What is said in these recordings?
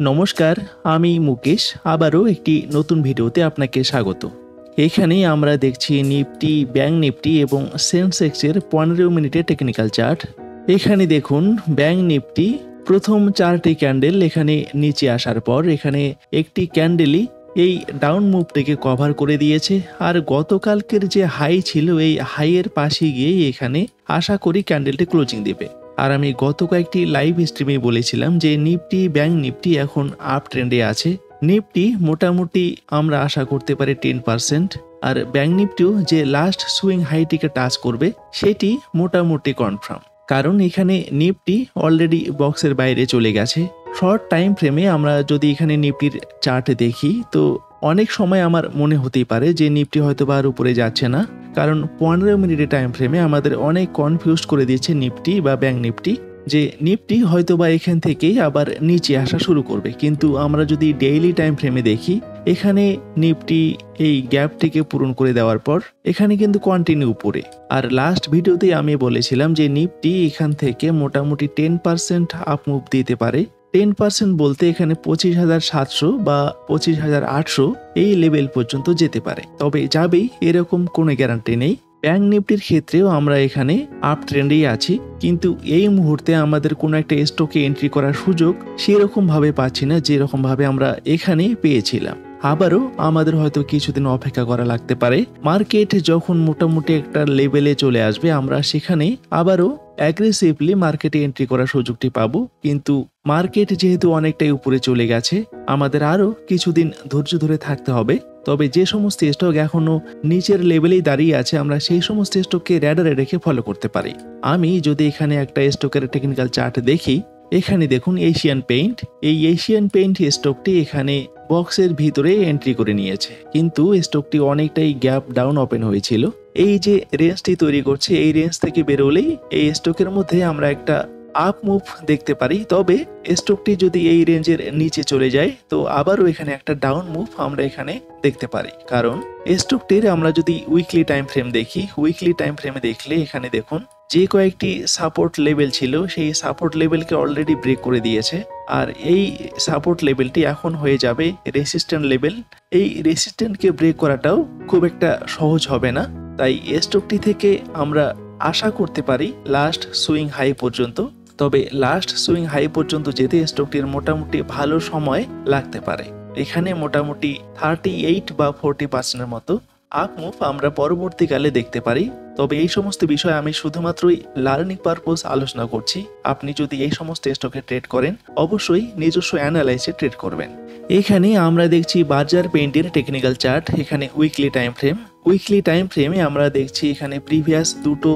নমস্কার, আমি মুকেশ। আবারও একটি নতুন ভিডিওতে আপনাকে স্বাগত। এখানে আমরা দেখছি নিফটি, ব্যাংক নিফটি এবং সেন্সেক্সের 15 মিনিটের টেকনিক্যাল চার্ট। এখানে দেখুন ব্যাংক নিফটি প্রথম 4টি ক্যান্ডেল এখানে নিচে আসার পর এখানে একটি ক্যান্ডেলই এই ডাউন মুভটিকে কভার করে দিয়েছে। আর গতকালকের যে হাই ছিল এই হাইয়ের পাশে গিয়ে এখানে আশা করি ক্যান্ডেলটি ক্লোজিং দেবে। আর আমি গত কয়েকটি লাইভ স্ট্রিমে বলেছিলাম যে নিফটি, ব্যাংক নিফটি এখন আপ ট্রেন্ডে আছে। নিফটি মোটামুটি আমরা আশা করতে পারি 10%, আর ব্যাংক নিফটিও যে লাস্ট সুইং হাইটিকে টাচ করবে সেটি মোটামুটি কনফার্ম, কারণ এখানে নিফটি অলরেডি বক্সের বাইরে চলে গেছে। শর্ট টাইম ফ্রেমে আমরা যদি এখানে নিফটির চার্ট দেখি তো অনেক সময় আমার মনে হতেই পারে যে নিফটি হয়তো বা আর উপরে যাচ্ছে না, কারণ 15 মিনিটের টাইম ফ্রেমে আমাদের অনেক কনফিউজ করে দিয়েছে নিফটি বা ব্যাংক নিফটি, যে নিফটি হয়তো বা এখান থেকেই আবার নিচে আসা শুরু করবে। কিন্তু আমরা যদি ডেইলি টাইম ফ্রেমে দেখি এখানে নিফটি এই গ্যাপটিকে পূরণ করে দেওয়ার পর এখানে কিন্তু কন্টিনিউ উপরে। আর লাস্ট ভিডিওতে আমি বলেছিলাম যে নিফটি এখান থেকে মোটামুটি 10% আপ মুভ দিতে পারে। 10% বলতে এখানে 25,700 বা 25,800 এই লেভেল পর্যন্ত যেতে পারে, তবে যাবেই এরকম কোনো গ্যারান্টি নেই। ব্যাংক নিফটির ক্ষেত্রেও আমরা এখানে আপ ট্রেন্ডেই আছি, কিন্তু এই মুহূর্তে আমাদের কোনো একটা স্টকে এন্ট্রি করার সুযোগ সেরকম ভাবে পাচ্ছি না যেরকম ভাবে আমরা এখানে পেয়েছিলাম। আবারও আমাদের হয়তো কিছুদিন অপেক্ষা করা লাগতে পারে। মার্কেট যখন মোটামুটি একটা লেভেলে চলে আসবে আমরা সেখানে আবারও অ্যাগ্রেসিভলি মার্কেটে এন্ট্রি করার সুযোগটি পাবো। কিন্তু মার্কেট যেহেতু অনেকটাই উপরে চলে গেছে আমাদের আরও কিছুদিন ধৈর্য ধরে থাকতে হবে। তবে যে সমস্ত স্টক এখনো নিচের লেভেলেই দাঁড়িয়ে আছে আমরা সেই সমস্ত স্টককে র্যাডারে রেখে ফলো করতে পারি। আমি যদি এখানে একটা স্টকের টেকনিক্যাল চার্ট দেখি, এখানে দেখুন এশিয়ান পেইন্ট। এই এশিয়ান পেইন্ট স্টকটি এখানে বক্সের ভিতরে এন্ট্রি করে নিয়েছে, কিন্তু স্টকটি অনেকটাই গ্যাপ ডাউন ওপেন হয়েছিল। এই যে রেঞ্জটি তৈরি করছে এই রেঞ্জ থেকে বেরোলেই এই স্টকের মধ্যে আমরা একটা আপ মুভ দেখতে পারি। তবে স্টকটি যদি এই রেঞ্জের নিচে চলে যায় তো আবারও এখানে একটা ডাউন মুভ আমরা এখানে দেখতে পারি, কারণ স্টকটির আমরা যদি উইকলি টাইম ফ্রেম দেখি, উইকলি টাইম ফ্রেমে দেখলে এখানে দেখুন যে কয়েকটি সাপোর্ট লেভেল ছিল সেই সাপোর্ট লেভেলকে অলরেডি ব্রেক করে দিয়েছে। আর এই সাপোর্ট লেভেলটি এখন হয়ে যাবে রেসিস্ট্যান্ট লেভেল। এই রেসিস্ট্যান্টকে ব্রেক করাটাও খুব একটা সহজ হবে না, তাই স্টকটি থেকে আমরা আশা করতে পারি লাস্ট সুইং হাই পর্যন্ত। তবে লাস্ট সুইং হাই পর্যন্ত যেতে স্টকটির মোটামুটি ভালো সময় লাগতে পারে। এখানে মোটামুটি 38 বা 40% মতো আপ মুভ আমরা পরবর্তীকালে দেখতে পারি। তবে এই সমস্ত বিষয় আমি শুধুমাত্রই লার্নিং পারপোজ আলোচনা করছি। আপনি যদি এই সমস্ত স্টকে ট্রেড করেন অবশ্যই নিজস্ব অ্যানালাইসে ট্রেড করবেন। এখানে আমরা দেখছি বার্জার পেইন্টের টেকনিক্যাল চার্ট, এখানে weekly time frame. Weekly time ফ্রেমে আমরা দেখছি এখানে প্রিভিয়াস দুটো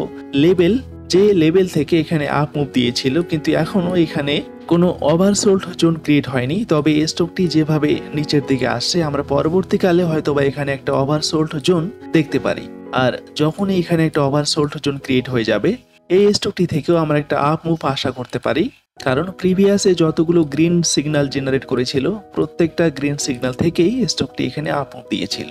লেভেল, যে লেভেল থেকে এখানে আপ মুভ দিয়েছিল কিন্তু এখনো এখানে কোনো ওভারসোল্ড জোন ক্রিয়েট হয়নি। তবে স্টকটি যেভাবে নিচের দিকে আসছে আমরা পরবর্তীকালে হয়তো বা এখানে একটা ওভারসোল্ড জোন দেখতে পারি। আর যখনই এখানে একটা ওভারসোল্ড জোন ক্রিয়েট হয়ে যাবে এই স্টকটি থেকেও আমরা একটা আপ মুভ আশা করতে পারি, কারণ প্রিভিয়াসে যতগুলো গ্রিন সিগন্যাল জেনারেট করেছিল প্রত্যেকটা গ্রিন সিগন্যাল থেকেই স্টকটি এখানে আপ মুভ দিয়েছিল।